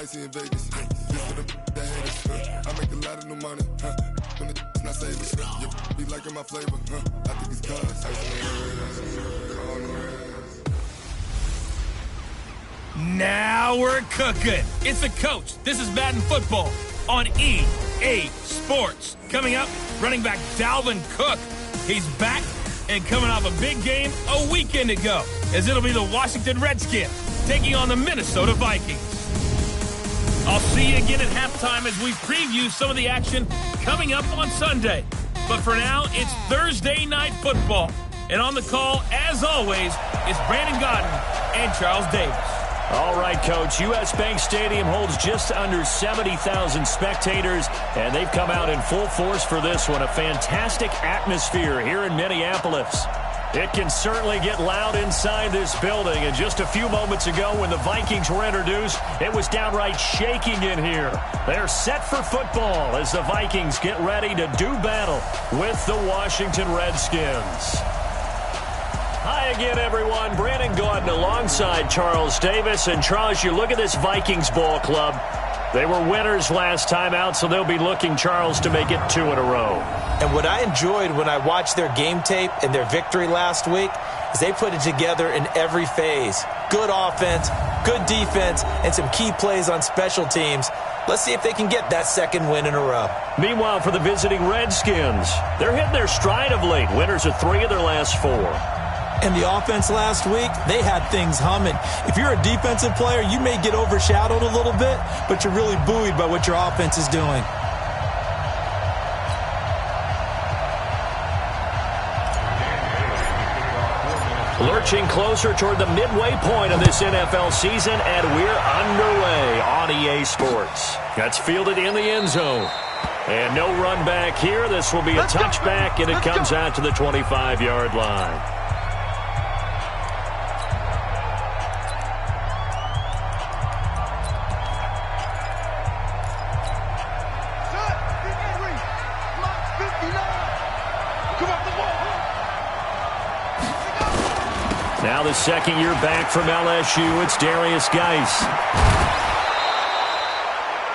icy in Vegas. This for the that haters. I make a lot of new money. When the not saving. You be liking my flavor. I think it's cause. Now we're cooking. It's the coach. This is Madden Football on EA Sports. Coming up, running back Dalvin Cook. He's back and coming off a big game a weekend ago, as it'll be the Washington Redskins taking on the Minnesota Vikings. I'll see you again at halftime as we preview some of the action coming up on Sunday. But for now, it's Thursday Night Football. And on the call, as always, is Brandon Godden and Charles Davis. All right, Coach. U.S. Bank Stadium holds just under 70,000 spectators, and they've come out in full force for this one. A fantastic atmosphere here in Minneapolis. It can certainly get loud inside this building, and just a few moments ago when the Vikings were introduced, it was downright shaking in here. They're set for football as the Vikings get ready to do battle with the Washington Redskins. Hi again, everyone. Brandon Gaudin alongside Charles Davis. And Charles, you look at this Vikings ball club. They were winners last time out, so they'll be looking, Charles, to make it 2 in a row. And what I enjoyed when I watched their game tape and their victory last week is they put it together in every phase. Good offense, good defense, and some key plays on special teams. Let's see if they can get that second win in a row. Meanwhile, for the visiting Redskins, they're hitting their stride of late. Winners of 3 of their last 4. And the offense last week, they had things humming. If you're a defensive player, you may get overshadowed a little bit, but you're really buoyed by what your offense is doing. Lurching closer toward the midway point of this NFL season, and we're underway on EA Sports. That's fielded in the end zone. And no run back here. This will be a touchback, and it comes out to the 25-yard line. Now the second year back from LSU, it's Darius Geis.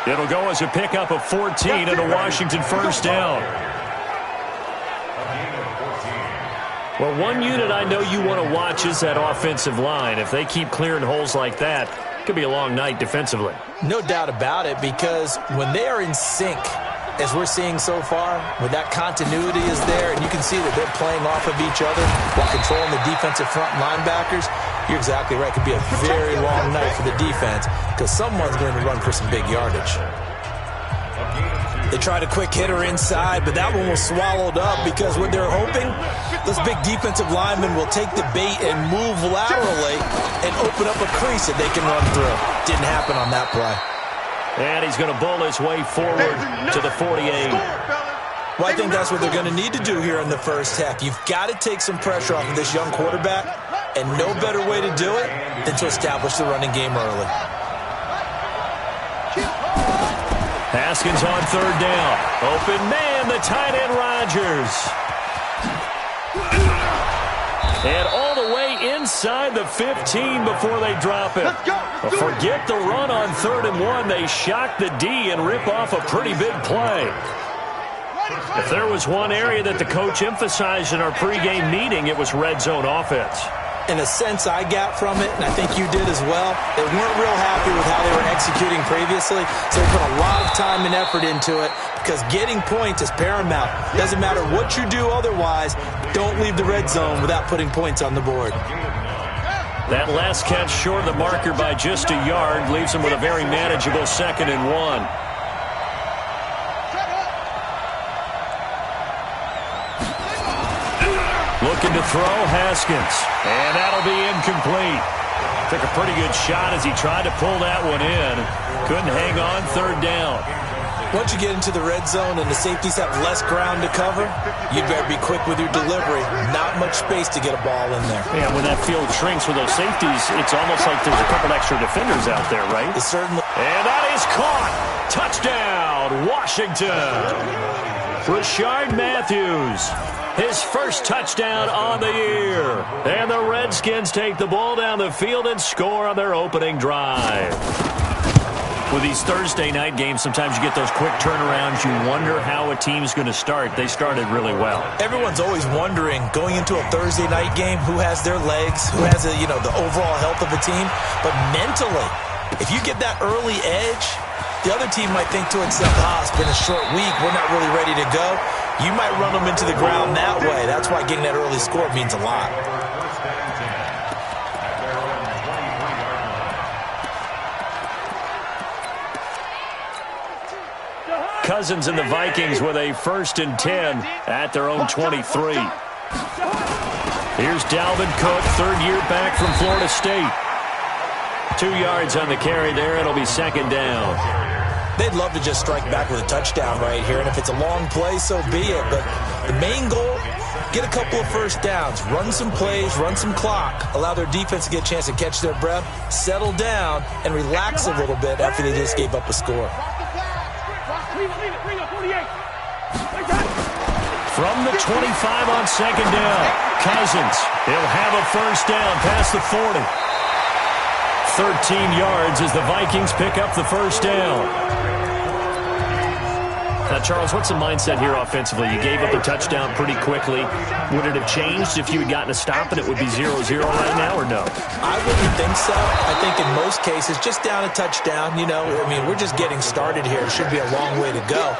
It'll go as a pickup of 14 and a Washington first down. Well, one unit I know you want to watch is that offensive line. If they keep clearing holes like that, it could be a long night defensively. No doubt about it, because when they are in sync, as we're seeing so far, when that continuity is there, and you can see that they're playing off of each other while controlling the defensive front linebackers, you're exactly right. It could be a very long night for the defense because someone's going to run for some big yardage. They tried a quick hitter inside, but that one was swallowed up because what they're hoping, those big defensive linemen will take the bait and move laterally and open up a crease that they can run through. Didn't happen on that play. And he's going to bowl his way forward to the 48. Well, I think that's what they're going to need to do here in the first half. You've got to take some pressure off of this young quarterback, and no better way to do it than to establish the running game early. Haskins on third down. Open man, the tight end Rodgers. And all the way inside the 15 before they drop it. But forget the run on 3rd and 1. They shock the D and rip off a pretty big play. If there was one area that the coach emphasized in our pregame meeting, it was red zone offense. In a sense I got from it, and I think you did as well, they weren't real happy with how they were executing previously, so they put a lot of time and effort into it because getting points is paramount. Doesn't matter what you do otherwise, don't leave the red zone without putting points on the board. That last catch short of the marker by just a yard leaves them with a very manageable 2nd and 1. Looking to throw, Haskins. And that'll be incomplete. Took a pretty good shot as he tried to pull that one in. Couldn't hang on 3rd down. Once you get into the red zone and the safeties have less ground to cover, you'd better be quick with your delivery. Not much space to get a ball in there. Yeah, when that field shrinks with those safeties, it's almost like there's a couple extra defenders out there, right? It certainly. And that is caught. Touchdown, Washington. Rashard Matthews. His first touchdown on the year. And the Redskins take the ball down the field and score on their opening drive. With these Thursday night games, sometimes you get those quick turnarounds. You wonder how a team's going to start. They started really well. Everyone's always wondering, going into a Thursday night game, who has their legs, who has the overall health of a team. But mentally, if you get that early edge, the other team might think to itself, it's been a short week, we're not really ready to go. You might run them into the ground that way. That's why getting that early score means a lot. Cousins and the Vikings with a 1st and 10 at their own 23. Here's Dalvin Cook, 3rd year back from Florida State. 2 yards on the carry there. It'll be 2nd down. They'd love to just strike back with a touchdown right here, and if it's a long play, so be it. But the main goal, get a couple of first downs, run some plays, run some clock, allow their defense to get a chance to catch their breath, settle down, and relax a little bit after they just gave up a score. From the 25 on 2nd down, Cousins. He'll have a 1st down past the 40. 13 yards as the Vikings pick up the 1st down. Now, Charles, what's the mindset here offensively? You gave up a touchdown pretty quickly. Would it have changed if you had gotten a stop and it would be 0-0 right now, or no? I wouldn't think so. I think in most cases, just down a touchdown, we're just getting started here. It should be a long way to go.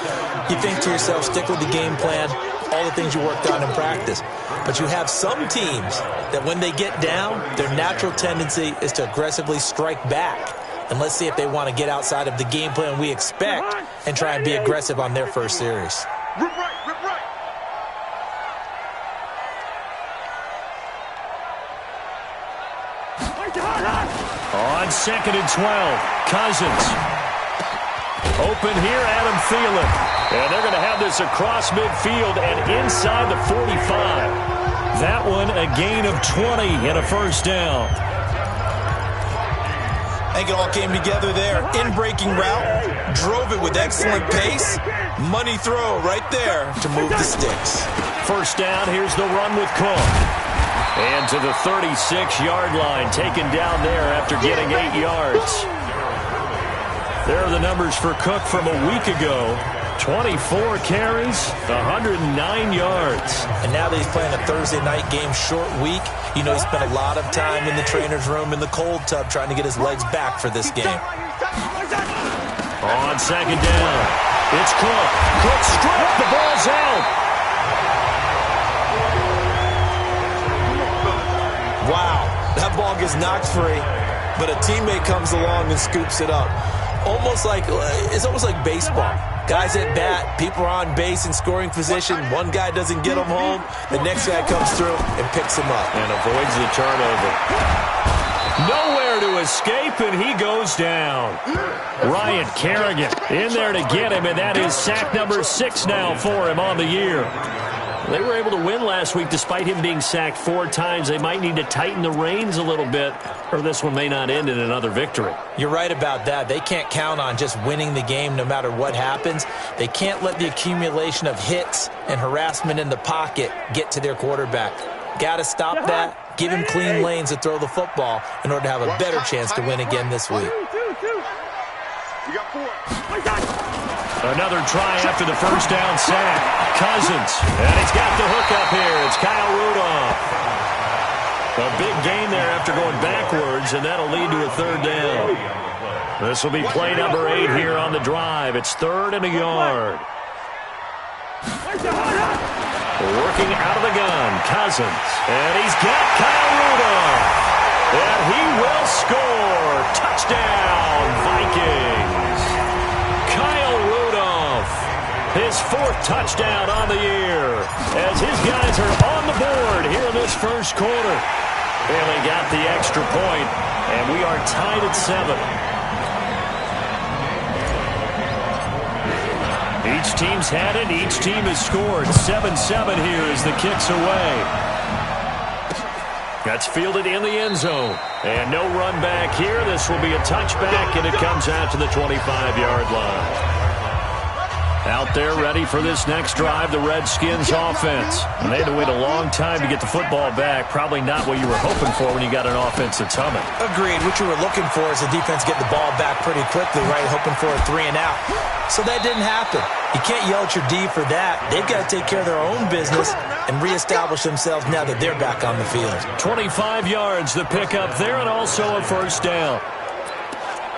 You think to yourself, stick with the game plan, all the things you worked on in practice. But you have some teams that when they get down, their natural tendency is to aggressively strike back. And let's see if they want to get outside of the game plan we expect and try and be aggressive on their first series. Rip right. On 2nd and 12, Cousins. Open here, Adam Thielen. And they're going to have this across midfield and inside the 45. That one a gain of 20 and a 1st down. I think it all came together there. In-breaking route, drove it with excellent pace. Money throw right there to move the sticks. 1st down, here's the run with Cook. And to the 36-yard line, taken down there after getting 8 yards. There are the numbers for Cook from a week ago. 24 carries, 109 yards. And now that he's playing a Thursday night game, short week, he spent a lot of time in the trainer's room in the cold tub trying to get his legs back for this game. On 2nd down, it's Cook. Cook stripped, the ball's out. Wow, that ball gets knocked free, but a teammate comes along and scoops it up. It's almost like baseball. Guys at bat, people are on base in scoring position. One guy doesn't get him home. The next guy comes through and picks him up. And avoids the turnover. Nowhere to escape, and he goes down. Ryan Kerrigan in there to get him, and that is sack number 6 now for him on the year. They were able to win last week despite him being sacked 4 times. They might need to tighten the reins a little bit, or this one may not end in another victory. You're right about that. They can't count on just winning the game no matter what happens. They can't let the accumulation of hits and harassment in the pocket get to their quarterback. Got to stop that, give him clean lanes to throw the football in order to have a better chance to win again this week. You got 4. Another try after the 1st down sack. Cousins, and he's got the hook up here. It's Kyle Rudolph. A big gain there after going backwards, and that'll lead to a 3rd down. This will be play number 8 here on the drive. It's 3rd and a yard. Working out of the gun, Cousins. And he's got Kyle Rudolph. And he will score. Touchdown, Vikings. Kyle Rudolph, his 4th touchdown on the year, as his guys are on the board here in this 1st quarter. And they got the extra point, and we are tied at 7. Each team's had it. Each team has scored. 7-7 here as the kick's away. That's fielded in the end zone. And no run back here. This will be a touchback, and it comes out to the 25-yard line. Out there ready for this next drive, the Redskins offense. And they had to wait a long time to get the football back. Probably not what you were hoping for when you got an offense that's humming. Agreed. What you were looking for is the defense get the ball back pretty quickly, right? Hoping for a 3 and out. So that didn't happen. You can't yell at your D for that. They've got to take care of their own business and reestablish themselves now that they're back on the field. 25 yards the pickup there, and also a first down.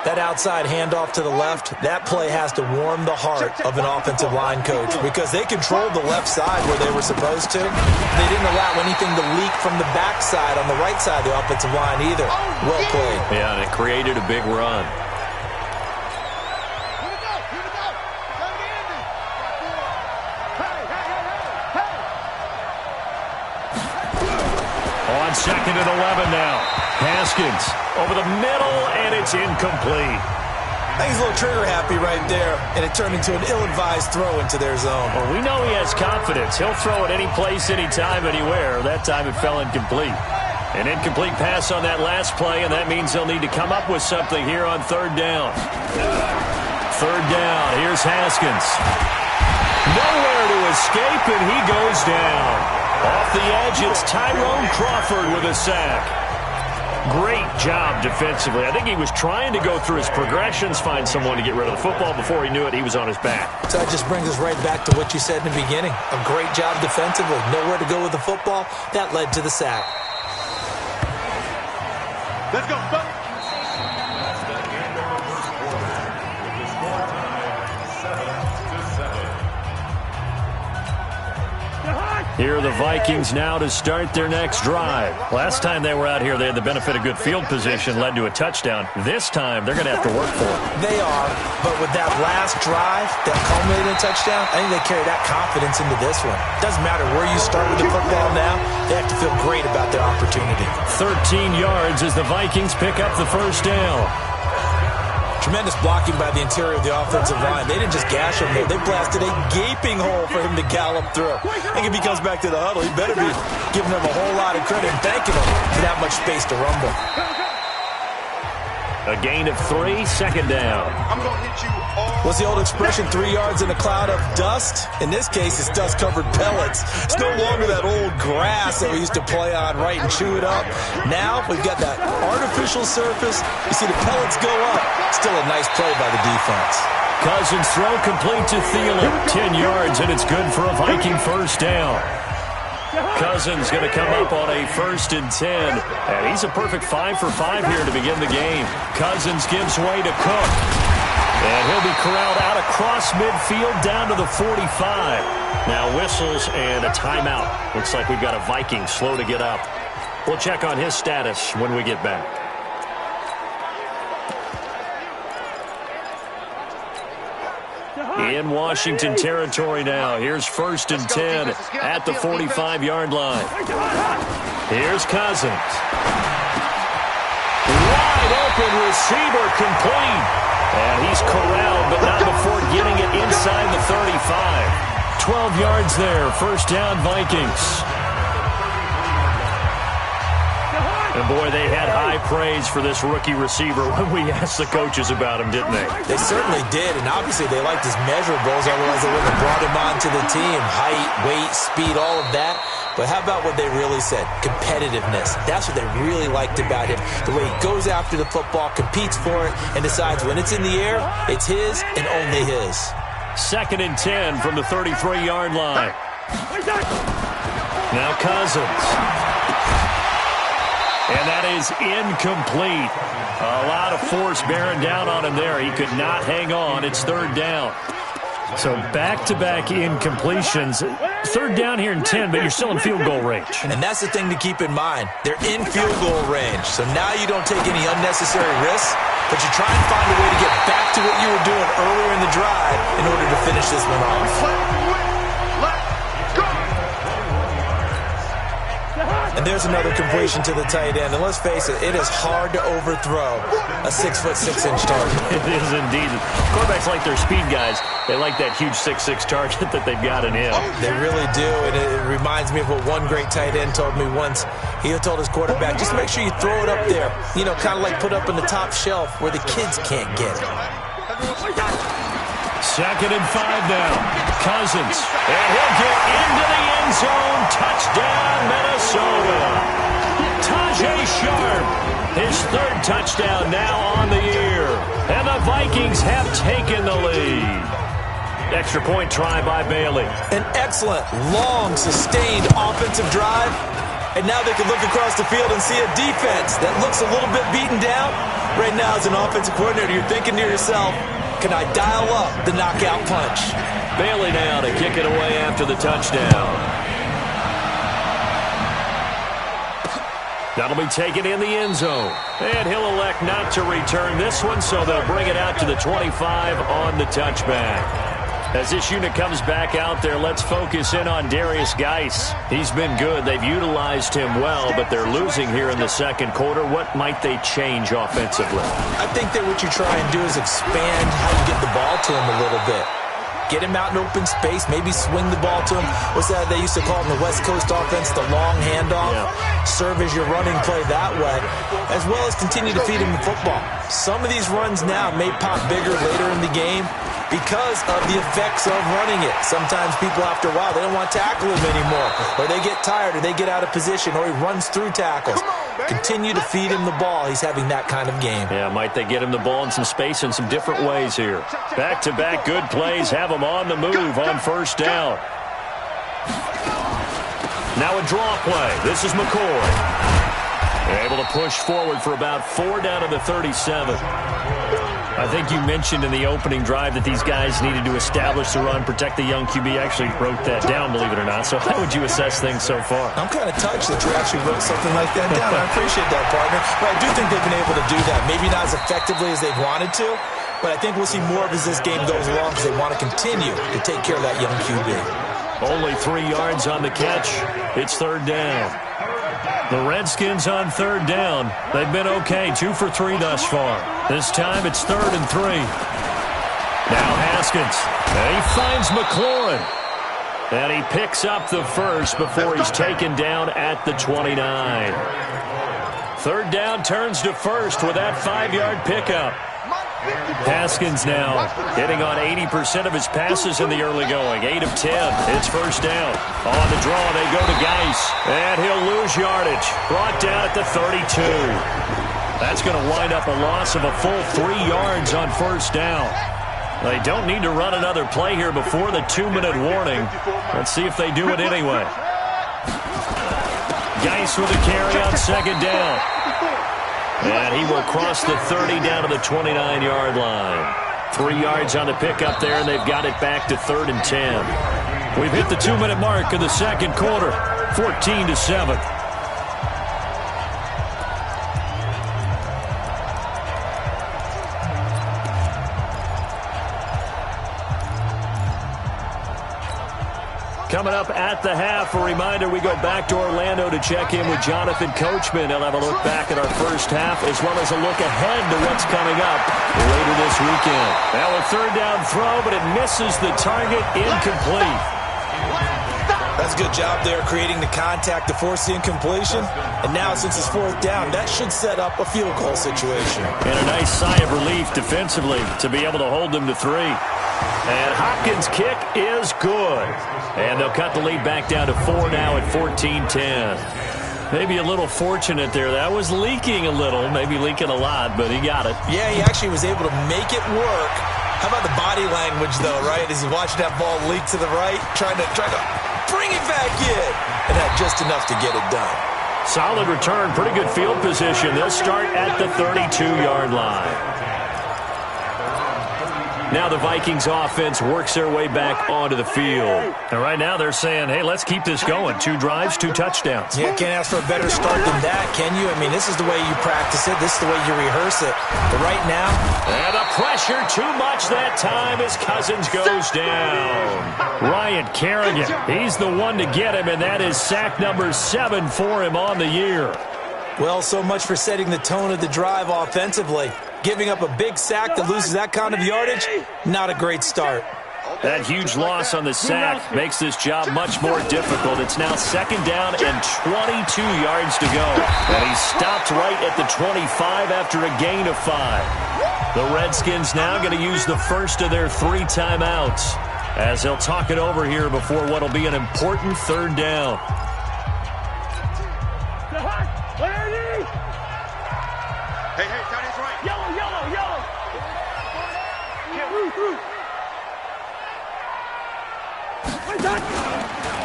That outside handoff to the left, that play has to warm the heart of an offensive line coach because they controlled the left side where they were supposed to. They didn't allow anything to leak from the backside on the right side of the offensive line either. Well played. Yeah, and it created a big run. On 2nd and 11 now. Haskins over the middle, and it's incomplete. I think he's a little trigger happy right there, and it turned into an ill-advised throw into their zone. Well, we know he has confidence. He'll throw it any place, anytime, anywhere. That time it fell incomplete. An incomplete pass on that last play, and that means they'll need to come up with something here on 3rd down. 3rd down. Here's Haskins. Nowhere to escape, and he goes down. Off the edge, it's Tyrone Crawford with a sack. Great job defensively. I think he was trying to go through his progressions, find someone to get rid of the football. Before he knew it, he was on his back. So that just brings us right back to what you said in the beginning. A great job defensively. Nowhere to go with the football. That led to the sack. Let's go, Buck. Here are the Vikings now to start their next drive. Last time they were out here, they had the benefit of good field position, led to a touchdown. This time, they're going to have to work for it. They are, but with that last drive that culminated in a touchdown, I think they carry that confidence into this one. Doesn't matter where you start with the football now, they have to feel great about their opportunity. 13 yards as the Vikings pick up the first down. Tremendous blocking by the interior of the offensive line. They didn't just gash him, though. They blasted a gaping hole for him to gallop through. I think if he comes back to the huddle, he better be giving them a whole lot of credit and thanking them for that much space to rumble. A gain of 3, 2nd down. I'm going to hit you all. What's the old expression, 3 yards in a cloud of dust? In this case, it's dust-covered pellets. It's no longer that old grass that we used to play on, right, and chew it up. Now, we've got that artificial surface. You see the pellets go up. Still a nice play by the defense. Cousins throw complete to Thielen. 10 yards, and it's good for a Viking first down. Cousins going to come up on a 1st and 10. And he's a perfect 5 for 5 here to begin the game. Cousins gives way to Cook. And he'll be corralled out across midfield down to the 45. Now whistles and a timeout. Looks like we've got a Viking slow to get up. We'll check on his status when we get back. In Washington territory now. Here's 1st and 10 at the 45-yard line. Here's Cousins. Wide open receiver complete. And he's corralled, but not before getting it inside the 35. 12 yards there. First down, Vikings. And, boy, they had high praise for this rookie receiver when we asked the coaches about him, didn't they? They certainly did, and obviously they liked his measurables, otherwise they wouldn't have brought him onto the team. Height, weight, speed, all of that. But how about what they really said? Competitiveness. That's what they really liked about him. The way he goes after the football, competes for it, and decides when it's in the air, it's his and only his. 2nd and 10 from the 33-yard line. Now Cousins. And that is incomplete. A lot of force bearing down on him there. He could not hang on. It's 3rd down. So back-to-back incompletions. 3rd down here in 10, but you're still in field goal range. And that's the thing to keep in mind. They're in field goal range. So now you don't take any unnecessary risks, but you try and find a way to get back to what you were doing earlier in the drive in order to finish this one off. And there's another completion to the tight end. And let's face it, it is hard to overthrow a 6'6" target. It is indeed. Quarterbacks like their speed guys. They like that huge 6'6" target that they've got in him. They really do. And it reminds me of what one great tight end told me once. He told his quarterback, just make sure you throw it up there. You know, kind of like put up in the top shelf where the kids can't get it. 2nd and 5 now. Cousins. And he'll get into the end zone. Touchdown, Minnesota. Tajay Sharp. His 3rd touchdown now on the year. And the Vikings have taken the lead. Extra point try by Bailey. An excellent, long, sustained offensive drive. And now they can look across the field and see a defense that looks a little bit beaten down. Right now, as an offensive coordinator, you're thinking to yourself, can I dial up the knockout punch? Bailey now to kick it away after the touchdown. That'll be taken in the end zone. And he'll elect not to return this one, so they'll bring it out to the 25 on the touchback. As this unit comes back out there, let's focus in on Darius Geis. He's been good. They've utilized him well, but they're losing here in the 2nd quarter. What might they change offensively? I think that what you try and do is expand how you get the ball to him a little bit. Get him out in open space, maybe swing the ball to him. What's that they used to call in the West Coast offense, the long handoff? Yeah. Serve as your running play that way, as well as continue to feed him the football. Some of these runs now may pop bigger later in the game because of the effects of running it. Sometimes people, after a while, they don't want to tackle him anymore, or they get tired, or they get out of position, or he runs through tackles. Continue to feed him the ball. He's having that kind of game. Yeah, might they get him the ball in some space in some different ways here. Back-to-back good plays have him on the move on 1st down. Now a draw play. This is McCoy. They're able to push forward for about 4 down to the 37. I think you mentioned in the opening drive that these guys needed to establish the run, protect the young QB. I actually wrote that down, believe it or not. So how would you assess things so far? I'm kind of touched that you actually wrote something like that down. I appreciate that, partner. But I do think they've been able to do that. Maybe not as effectively as they've wanted to, but I think we'll see more of as this game goes along because they want to continue to take care of that young QB. Only 3 yards on the catch. It's 3rd down. The Redskins on 3rd down. They've been okay, 2 for 3 thus far. This time it's 3rd and 3. Now Haskins. And he finds McLaurin. And he picks up the 1st before he's taken down at the 29. 3rd down turns to 1st with that 5-yard pickup. Haskins now hitting on 80% of his passes in the early going. 8 of 10. It's 1st down. On the draw, they go to Geis. And he'll lose yardage. Brought down at the 32. That's going to wind up a loss of a full 3 yards on 1st down. They don't need to run another play here before the 2-minute warning. Let's see if they do it anyway. Geis with a carry on 2nd down. And he will cross the 30 down to the 29-yard line. 3 yards on the pickup there, and they've got it back to 3rd and 10. We've hit the 2-minute mark of the 2nd quarter, 14-7. Coming up at the half, a reminder, we go back to Orlando to check in with Jonathan Coachman. He'll have a look back at our first half as well as a look ahead to what's coming up later this weekend. Now a 3rd down throw, but it misses the target, incomplete. That's a good job there creating the contact to force the incompletion. And now since it's 4th down, that should set up a field goal situation. And a nice sigh of relief defensively to be able to hold them to 3. And Hopkins' kick is good. And they'll cut the lead back down to 4 now at 14-10. Maybe a little fortunate there. That was leaking a little, maybe leaking a lot, but he got it. Yeah, he actually was able to make it work. How about the body language, though, right? As he's watching that ball leak to the right, trying to bring it back in. And had just enough to get it done. Solid return, pretty good field position. They'll start at the 32-yard line. Now the Vikings offense works their way back onto the field. And right now they're saying, hey, let's keep this going. 2 drives, 2 touchdowns. Yeah, can't ask for a better start than that, can you? I mean, this is the way you practice it. This is the way you rehearse it. But right now... And the pressure too much that time as Cousins goes down. Ryan Kerrigan, he's the one to get him, and that is sack number 7 for him on the year. Well, so much for setting the tone of the drive offensively. Giving up a big sack that loses that kind of yardage, not a great start. That huge loss on the sack makes this job much more difficult. It's now 2nd down and 22 yards to go. And he stopped right at the 25 after a gain of 5. The Redskins now going to use the first of their 3 timeouts as they'll talk it over here before what will be an important 3rd down. Hey, tight end's right. Yellow.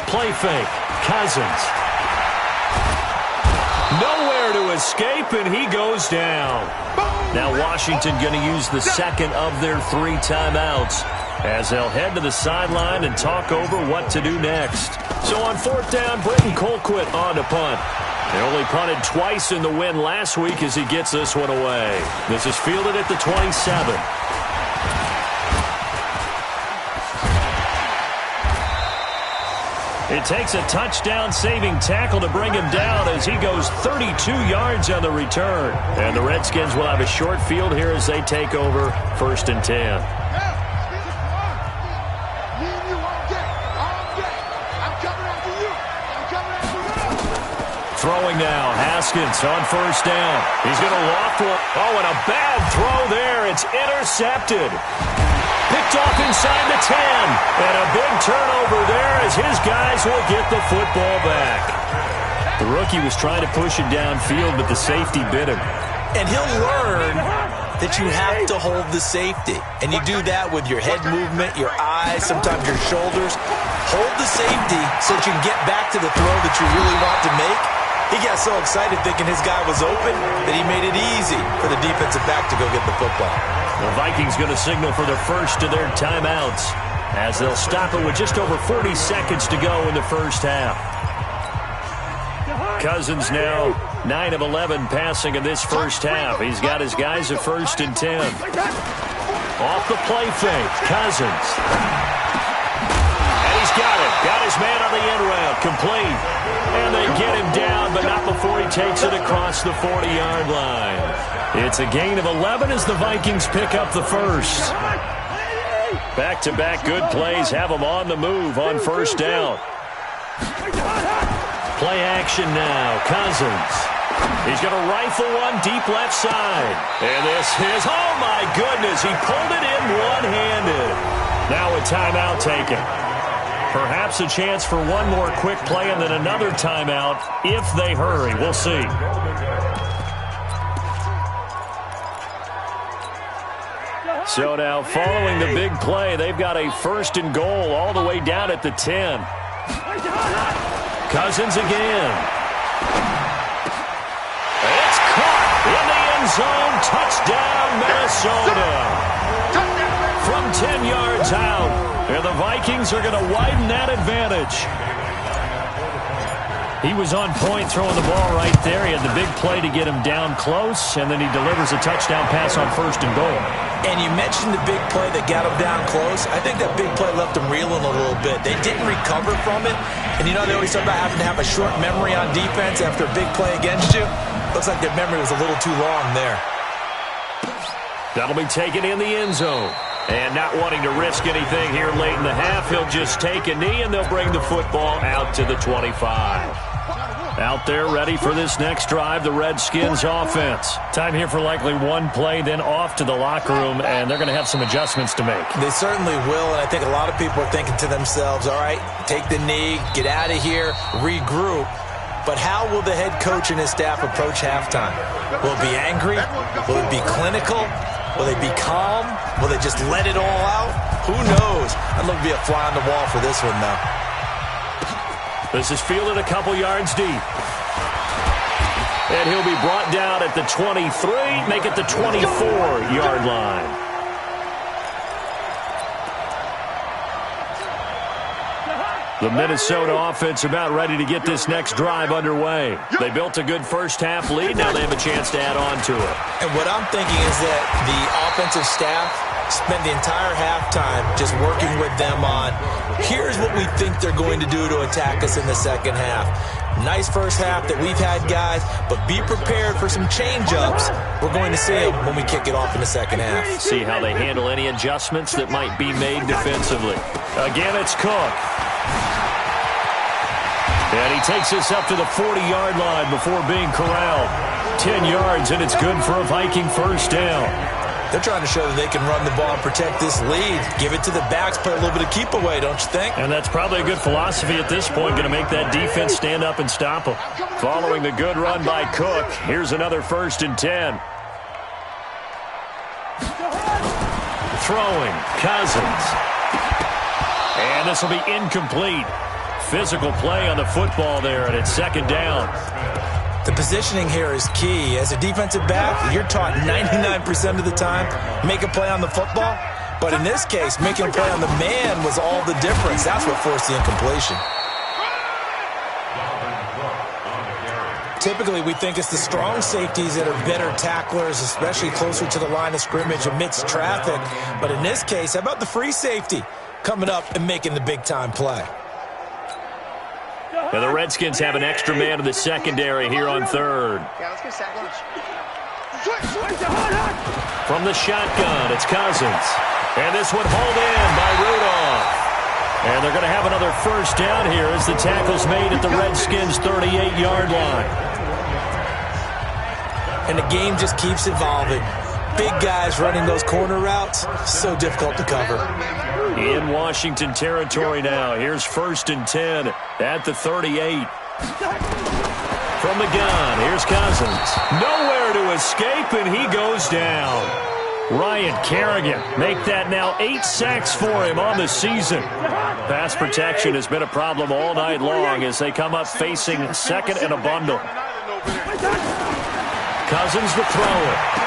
Play fake. Cousins. Nowhere to escape, and he goes down. Now Washington going to use the second of their 3 timeouts as they'll head to the sideline and talk over what to do next. So on 4th down, Britton Colquitt on to punt. They only punted twice in the win last week as he gets this one away. This is fielded at the 27. It takes a touchdown-saving tackle to bring him down as he goes 32 yards on the return. And the Redskins will have a short field here as they take over 1st and 10. Throwing now, Haskins on 1st down. He's going to loft one. Oh, and a bad throw there. It's intercepted. Picked off inside the 10. And a big turnover there as his guys will get the football back. The rookie was trying to push it downfield, but the safety bit him. And he'll learn that you have to hold the safety. And you do that with your head movement, your eyes, sometimes your shoulders. Hold the safety so that you can get back to the throw that you really want to make. He got so excited thinking his guy was open that he made it easy for the defensive back to go get the football. The Vikings going to signal for the first of their timeouts as they'll stop it with just over 40 seconds to go in the first half. Cousins now 9 of 11 passing in this first half. He's got his guys at 1st and 10. Off the play fake, Cousins. And he's got it. Got his man on the end route, complete. And they get him down, but not before he takes it across the 40-yard line. It's a gain of 11 as the Vikings pick up the first. Back-to-back good plays have them on the move on 1st down. Play action now, Cousins. He's going to rifle one deep left side. And this is, oh my goodness, he pulled it in one-handed. Now a timeout taken. Perhaps a chance for one more quick play and then another timeout if they hurry. We'll see. So now following the big play, they've got a 1st and goal all the way down at the 10. Cousins again. It's caught in the end zone. Touchdown, Minnesota. From 10 yards out. And the Vikings are going to widen that advantage. He was on point throwing the ball right there. He had the big play to get him down close, and then he delivers a touchdown pass on 1st and goal. And you mentioned the big play that got him down close. I think that big play left him reeling a little bit. They didn't recover from it. And you know they always talk about having to have a short memory on defense after a big play against you. Looks like their memory was a little too long there. That'll be taken in the end zone. And not wanting to risk anything here late in the half, he'll just take a knee, and they'll bring the football out to the 25. Out there ready for this next drive, the Redskins offense. Time here for likely one play, then off to the locker room, and they're going to have some adjustments to make. They certainly will, and I think a lot of people are thinking to themselves, all right, take the knee, get out of here, regroup. But how will the head coach and his staff approach halftime? Will it be angry? Will it be clinical? Will they be calm? Will they just let it all out? Who knows? I'd love to be a fly on the wall for this one, though. This is fielded a couple yards deep. And he'll be brought down at the 23, make it the 24-yard line. The Minnesota offense about ready to get this next drive underway. They built a good first half lead. Now they have a chance to add on to it. And what I'm thinking is that the offensive staff spent the entire halftime just working with them on, here's what we think they're going to do to attack us in the second half. Nice first half that we've had, guys, but be prepared for some change-ups. We're going to see them when we kick it off in the second half. See how they handle any adjustments that might be made defensively. Again, it's Cook. And he takes this up to the 40-yard line before being corralled. 10 yards, and it's good for a Viking first down. They're trying to show that they can run the ball and protect this lead. Give it to the backs, play a little bit of keep away, don't you think? And that's probably a good philosophy at this point, going to make that defense stand up and stop them. Following the good run by Cook, here's another 1st and 10. Throwing, Cousins. And this will be incomplete. Physical play on the football there, and it's 2nd down. The positioning here is key. As a defensive back, you're taught 99% of the time, make a play on the football. But in this case, making a play on the man was all the difference. That's what forced the incompletion. Typically, we think it's the strong safeties that are better tacklers, especially closer to the line of scrimmage amidst traffic. But in this case, how about the free safety coming up and making the big-time play? And the Redskins have an extra man in the secondary here on 3rd. Yeah, let's get sack lunch. From the shotgun, it's Cousins. And this one hauled in by Rudolph. And they're going to have another 1st down here as the tackle's made at the Redskins' 38-yard line. And the game just keeps evolving. Big guys running those corner routes, so difficult to cover. In Washington territory now. Here's 1st and 10 at the 38. From the gun, here's Cousins. Nowhere to escape, and he goes down. Ryan Kerrigan make that now 8 sacks for him on the season. Pass protection has been a problem all night long as they come up facing 2nd and a bundle. Cousins to throw it.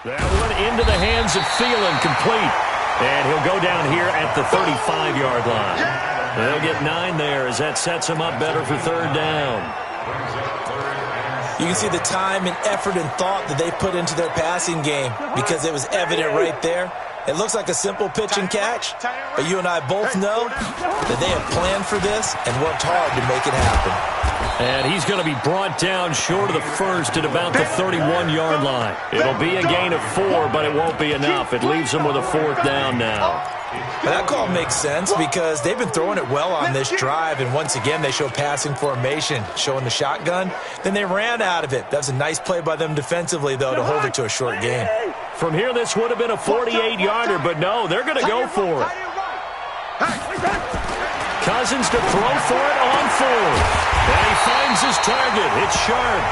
That one into the hands of Thielen, complete. And he'll go down here at the 35-yard line. They'll get 9 there as that sets him up better for third down. You can see the time and effort and thought that they put into their passing game because it was evident right there. It looks like a simple pitch and catch, but you and I both know that they have planned for this and worked hard to make it happen. And he's going to be brought down short of the first at about the 31-yard line. It'll be a gain of 4, but it won't be enough. It leaves him with a 4th down now. But that call makes sense because they've been throwing it well on this drive, and once again they show passing formation, showing the shotgun. Then they ran out of it. That was a nice play by them defensively, though, to hold it to a short gain. From here, this would have been a 48-yarder, but no, they're going to go for it. Cousins to throw for it on 4th. And he finds his target. It's sharp.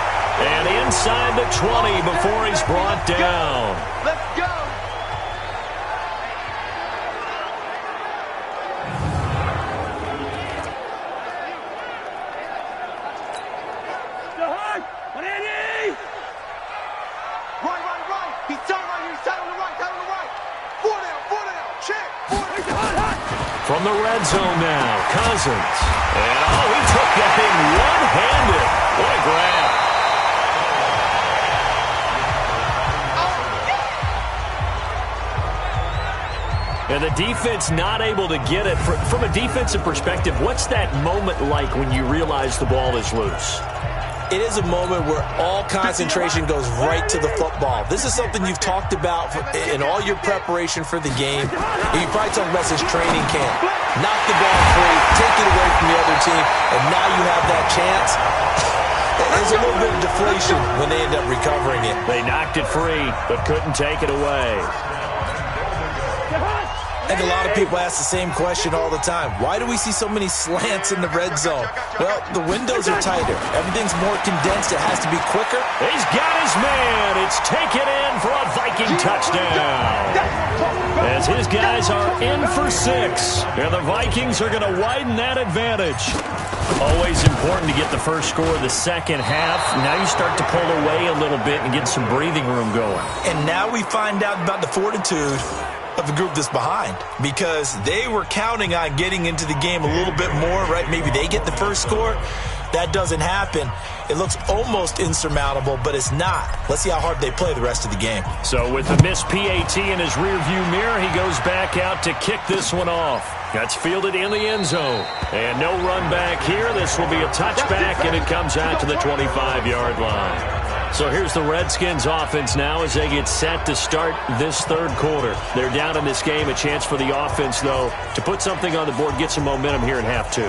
And inside the 20 before he's brought down. Let's go. Right. He's tight right here. He's tight on the right. 4 down. Check. 4 down. From the red zone now, Cousins. And, he took that thing one-handed. What a grab. And the defense not able to get it. From a defensive perspective, what's that moment like when you realize the ball is loose? It is a moment where all concentration goes right to the football. This is something you've talked about in all your preparation for the game. You probably talked about since training camp. Knock the ball free, take it away from the other team, and now you have that chance. There's a little bit of deflation when they end up recovering it. They knocked it free, but couldn't take it away. I think a lot of people ask the same question all the time. Why do we see so many slants in the red zone? Well, the windows are tighter. Everything's more condensed. It has to be quicker. He's got his man. It's taken in for a Viking touchdown. As his guys are in for 6. And the Vikings are going to widen that advantage. Always important to get the first score of the second half. Now you start to pull away a little bit and get some breathing room going. And now we find out about the fortitude of the group that's behind, because they were counting on getting into the game a little bit more, right? Maybe they get the first score. That doesn't happen. It looks almost insurmountable, but it's not. Let's see how hard they play the rest of the game. So with the missed PAT in his rearview mirror, he goes back out to kick this one off. That's fielded in the end zone. And no run back here. This will be a touchback, and it comes out to the 25-yard line. So here's the Redskins offense now as they get set to start this third quarter. They're down in this game. A chance for the offense, though, to put something on the board, get some momentum here in half 2.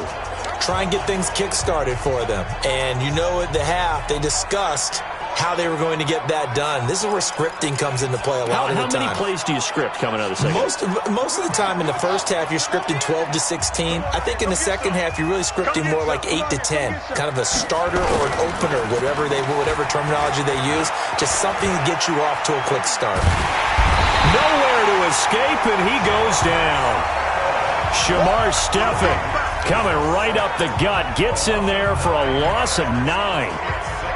Try and get things kick-started for them. And you know at the half, they discussed how they were going to get that done. This is where scripting comes into play a lot of the time. How many plays do you script coming out of the second? Most of the time in the first half, you're scripting 12 to 16. I think in the second half, you're really scripting more like 8 to 10. Kind of a starter or an opener, whatever terminology they use. Just something to get you off to a quick start. Nowhere to escape, and he goes down. Shamar Stephen coming right up the gut. Gets in there for a loss of 9.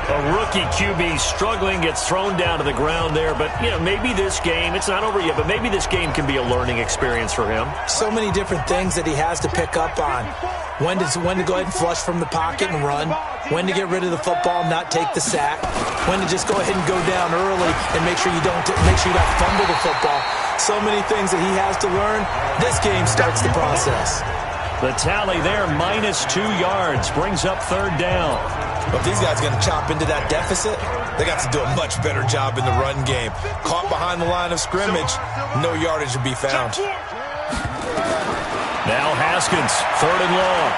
A rookie QB struggling, gets thrown down to the ground there. But, maybe this game, it's not over yet, but maybe this game can be a learning experience for him. So many different things that he has to pick up on. When to go ahead and flush from the pocket and run. When to get rid of the football and not take the sack. When to just go ahead and go down early and make sure you don't fumble the football. So many things that he has to learn. This game starts the process. The tally there, -2 yards, brings up third down. But if these guys are going to chop into that deficit, they got to do a much better job in the run game. Caught behind the line of scrimmage, no yardage to be found. Now Haskins, 3rd and long.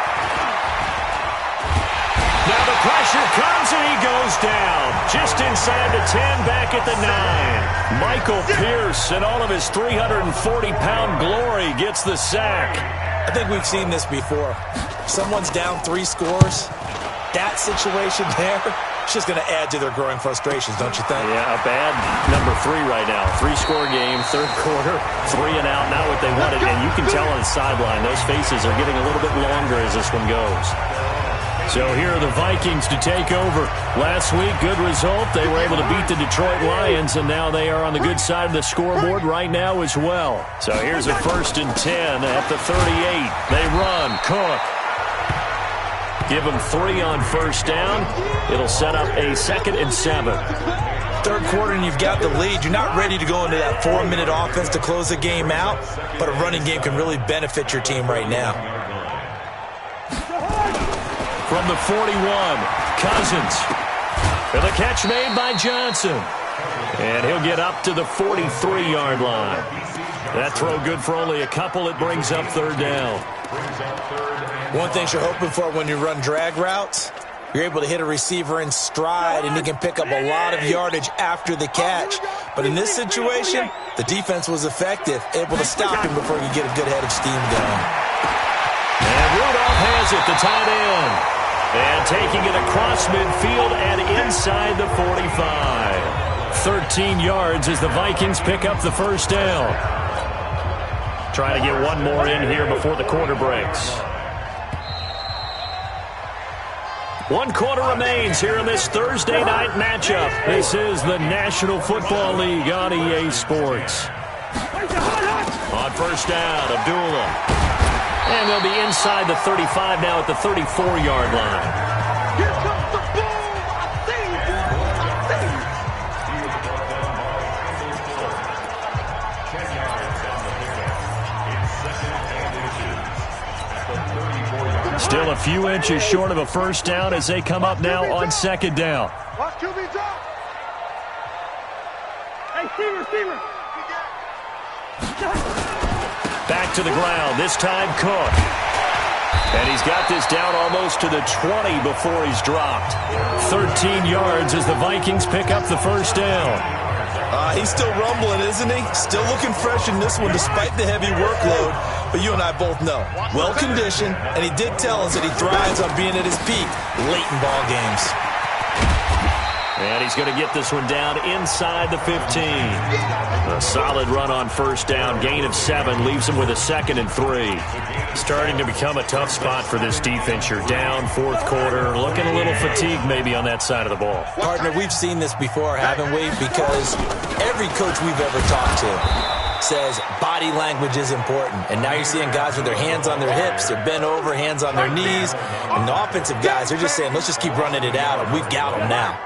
Now the pressure comes and he goes down. Just inside the 10, back at the 9. Michael Pierce, in all of his 340-pound glory, gets the sack. I think we've seen this before. Someone's down 3 scores. That situation there, it's just going to add to their growing frustrations, don't you think? Yeah, a bad number 3 right now. 3-score game, third quarter, 3 and out, not what they wanted. And you can tell on the sideline, those faces are getting a little bit longer as this one goes. So here are the Vikings to take over. Last week, good result. They were able to beat the Detroit Lions, and now they are on the good side of the scoreboard right now as well. So here's a 1st and 10 at the 38. They run. Cook. Give them 3 on 1st down. It'll set up a 2nd and 7. Third quarter and you've got the lead. You're not ready to go into that 4-minute offense to close the game out, but a running game can really benefit your team right now. From the 41, Cousins. And the catch made by Johnson. And he'll get up to the 43-yard line. That throw good for only a couple. It brings up 3rd down. One thing you're hoping for when you run drag routes, you're able to hit a receiver in stride, and he can pick up a lot of yardage after the catch. But in this situation, the defense was effective, able to stop him before he could get a good head of steam going. And Rudolph has it, the tight end. And taking it across midfield and inside the 45. 13 yards as the Vikings pick up the 1st down. Trying to get one more in here before the quarter breaks. 1 quarter remains here in this Thursday night matchup. This is the National Football League on EA Sports. On 1st down, Abdullah. And they'll be inside the 35 now at the 34-yard line. Here comes the boom! I see you. Still a few inches short of a 1st down as they come up now on 2nd down. Watch QB drop. Hey, receiver. Back to the ground, this time Cook. And he's got this down almost to the 20 before he's dropped. 13 yards as the Vikings pick up the 1st down. He's still rumbling, isn't he? Still looking fresh in this one despite the heavy workload. But you and I both know, well-conditioned, and he did tell us that he thrives on being at his peak late in ball games. And he's going to get this one down inside the 15. A solid run on 1st down. Gain of 7 leaves him with a 2nd and 3. Starting to become a tough spot for this defense. You're down 4th quarter. Looking a little fatigued maybe on that side of the ball. Partner, we've seen this before, haven't we? Because every coach we've ever talked to says body language is important. And now you're seeing guys with their hands on their hips. They're bent over, hands on their knees. And the offensive guys, they're just saying, let's just keep running it out. And we've got them now.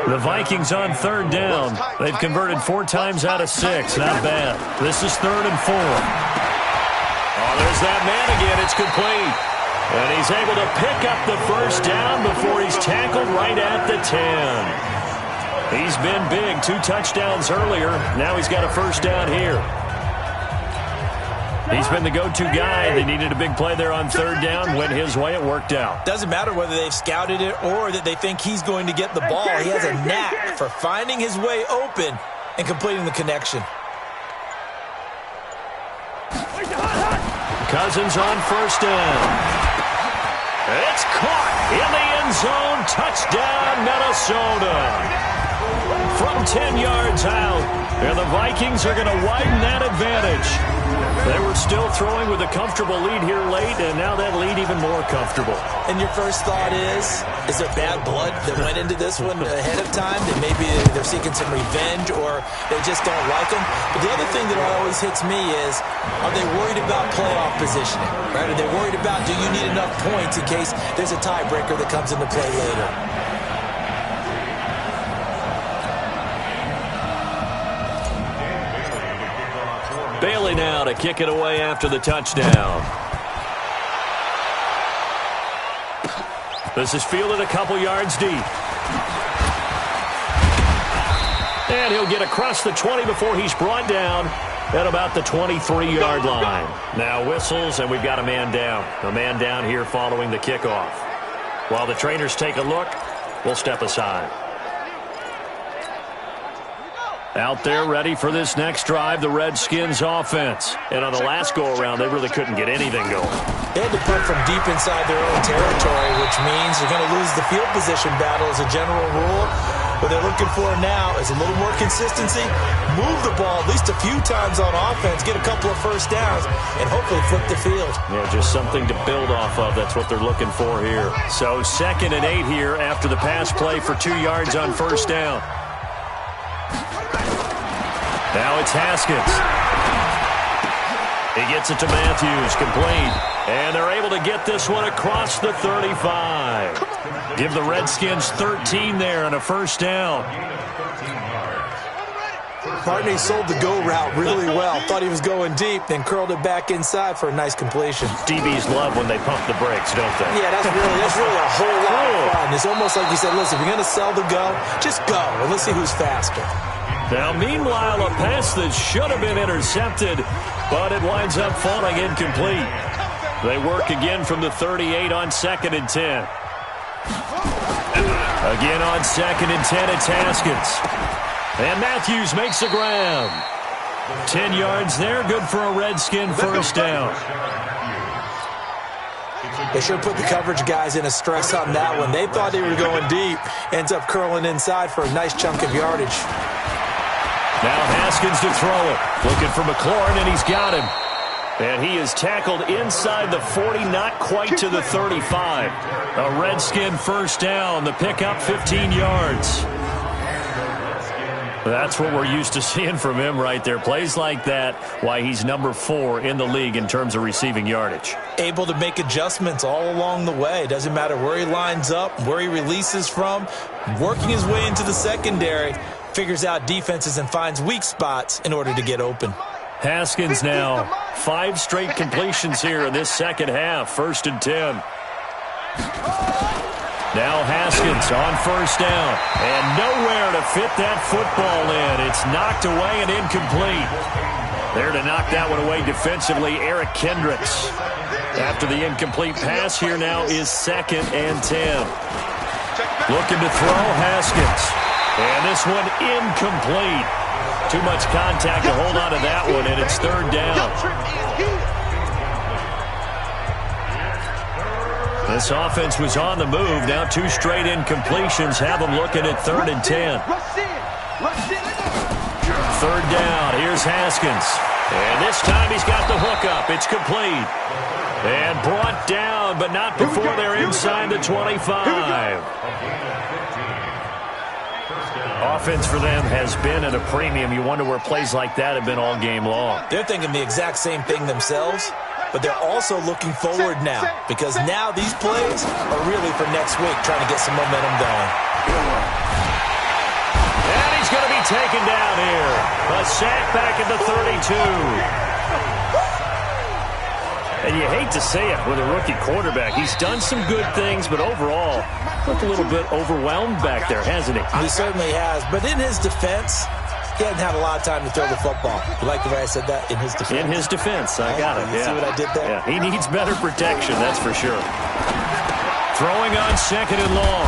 The Vikings on 3rd down. They've converted 4 times out of 6. Not bad. This is 3rd and 4. Oh, there's that man again. It's complete. And he's able to pick up the 1st down before he's tackled right at the 10. He's been big. 2 touchdowns earlier. Now he's got a 1st down here. He's been the go-to guy. They needed a big play there on 3rd down. Went his way. It worked out. Doesn't matter whether they've scouted it or that they think he's going to get the ball. He has a knack for finding his way open and completing the connection. Cousins on 1st down. It's caught in the end zone. Touchdown, Minnesota. From 10 yards out. And the Vikings are going to widen that advantage. They were still throwing with a comfortable lead here late, and now that lead even more comfortable. And your first thought is there bad blood that went into this one ahead of time? That maybe they're seeking some revenge or they just don't like them? But the other thing that always hits me is, are they worried about playoff positioning? Right? Are they worried about, do you need enough points in case there's a tiebreaker that comes into play later? Bailey now to kick it away after the touchdown. This is fielded a couple yards deep. And he'll get across the 20 before he's brought down at about the 23-yard line. Now whistles, and we've got a man down. A man down here following the kickoff. While the trainers take a look, we'll step aside. Out there ready for this next drive, the Redskins offense. And on the last go-around, they really couldn't get anything going. They had to punt from deep inside their own territory, which means you're going to lose the field position battle as a general rule. What they're looking for now is a little more consistency, move the ball at least a few times on offense, get a couple of first downs, and hopefully flip the field. Yeah, just something to build off of. That's what they're looking for here. So 2nd and 8 here after the pass play for 2 yards on first down. Now it's Haskins. He gets it to Matthews, complete. And they're able to get this one across the 35. Give the Redskins 13 there and a first down. Partney sold the go route really well. Thought he was going deep, then curled it back inside for a nice completion. DBs love when they pump the brakes, don't they? Yeah, that's really a whole lot of fun. It's almost like you said, listen, if you're going to sell the go, just go, and let's see who's faster. Now, meanwhile, a pass that should have been intercepted, but it winds up falling incomplete. They work again from the 38 on 2nd and 10. Again on 2nd and 10, it's Haskins. And Matthews makes the ground. 10 yards there, good for a Redskin first down. They should put the coverage guys in a stress on that one. They thought they were going deep. Ends up curling inside for a nice chunk of yardage. Now Haskins to throw it. Looking for McLaurin, and he's got him. And he is tackled inside the 40, not quite to the 35. A Redskin first down. The pickup 15 yards. That's what we're used to seeing from him right there. Plays like that, why he's number 4 in the league in terms of receiving yardage. Able to make adjustments all along the way. Doesn't matter where he lines up, where he releases from. Working his way into the secondary. Figures out defenses and finds weak spots in order to get open. Haskins now 5 straight completions here in this second half. 1st and 10. Now Haskins on first down. And nowhere to fit that football in. It's knocked away and incomplete. There to knock that one away defensively, Eric Kendricks. After the incomplete pass, here now is 2nd and 10. Looking to throw, Haskins. And this one incomplete. Too much contact to hold on to that one, and it's 3rd down. This offense was on the move. Now 2 straight incompletions have them looking at 3rd and 10. 3rd down. Here's Haskins. And this time he's got the hookup. It's complete. And brought down, but not before they're inside the 25. Offense for them has been at a premium. You wonder where plays like that have been all game long. They're thinking the exact same thing themselves, but they're also looking forward now because now these plays are really for next week, trying to get some momentum going. And he's going to be taken down here. A sack back at the 32. And you hate to say it with a rookie quarterback. He's done some good things, but overall, looked a little bit overwhelmed back there, hasn't he? He certainly has. But in his defense, he hasn't had a lot of time to throw the football. You like the way I said that? In his defense? In his defense. I got it, You see what I did there? Yeah, he needs better protection, that's for sure. Throwing on 2nd and long.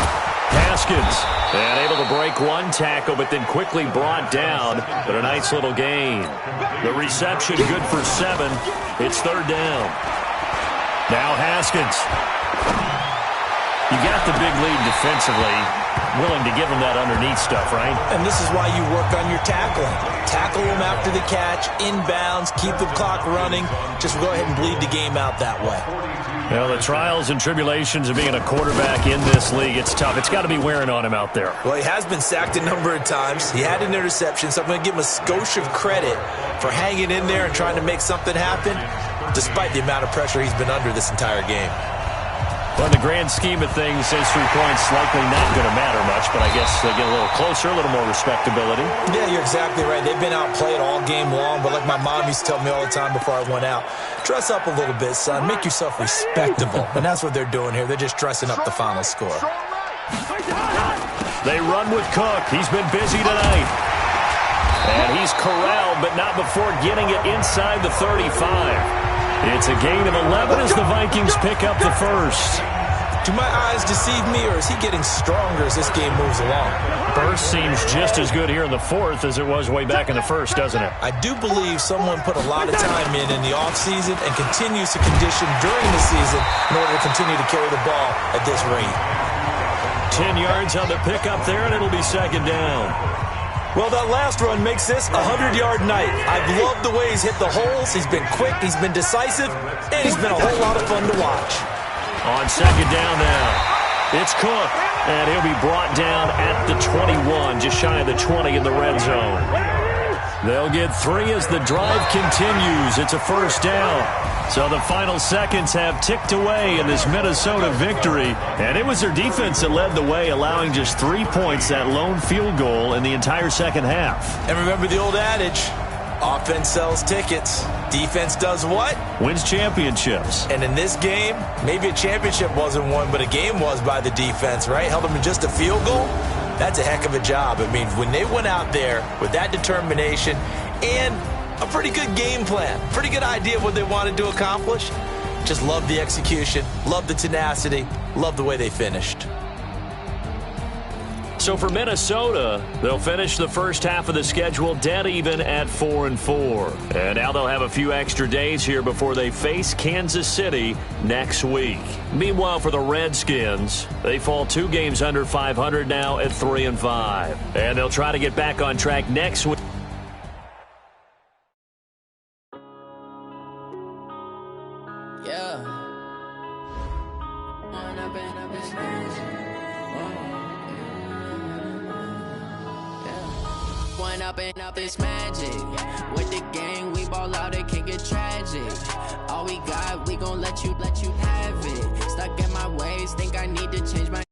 Haskins. And able to break 1 tackle, but then quickly brought down. But a nice little gain. The reception good for 7. It's 3rd down. Now Haskins. You got the big lead defensively. Willing to give him that underneath stuff, right? And this is why you work on your tackling. Tackle him after the catch, inbounds, keep the clock running. Just go ahead and bleed the game out that way. Well, the trials and tribulations of being a quarterback in this league, it's tough. It's got to be wearing on him out there. Well, he has been sacked a number of times. He had an interception, so I'm going to give him a skosh of credit for hanging in there and trying to make something happen, despite the amount of pressure he's been under this entire game. Well, in the grand scheme of things, those 3 points likely not going to matter much, but I guess they get a little closer, a little more respectability. Yeah, you're exactly right. They've been outplayed all game long, but like my mom used to tell me all the time before I went out, dress up a little bit, son. Make yourself respectable. And that's what they're doing here. They're just dressing up the final score. They run with Cook. He's been busy tonight. And he's corralled, but not before getting it inside the 35. It's a gain of 11 as the Vikings pick up the first. Do my eyes deceive me, or is he getting stronger as this game moves along? Burst seems just as good here in the fourth as it was way back in the first, doesn't it? I do believe someone put a lot of time in the offseason and continues to condition during the season in order to continue to carry the ball at this rate. 10 yards on the pickup there, and it'll be second down. Well, that last run makes this a 100-yard night. I've loved the way he's hit the holes. He's been quick, he's been decisive, and he's been a whole lot of fun to watch. On second down now, it's Cook, and he'll be brought down at the 21, just shy of the 20 in the red zone. They'll get 3 as the drive continues. It's a first down. So the final seconds have ticked away in this Minnesota victory, and it was their defense that led the way, allowing just 3 points, that lone field goal in the entire second half. And remember the old adage, offense sells tickets. Defense does what? Wins championships. And in this game, maybe a championship wasn't won, but a game was by the defense, right? Held them to just a field goal. That's a heck of a job. I mean, when they went out there with that determination and a pretty good game plan, pretty good idea of what they wanted to accomplish, just love the execution, love the tenacity, love the way they finished. So for Minnesota, they'll finish the first half of the schedule dead even at 4-4. And now they'll have a few extra days here before they face Kansas City next week. Meanwhile, for the Redskins, they fall 2 games under 500 now at 3-5. And they'll try to get back on track next week. Up this magic with the gang, we ball out, it can get tragic. All we got, we gon' let you have it. Stuck in my ways, think I need to change my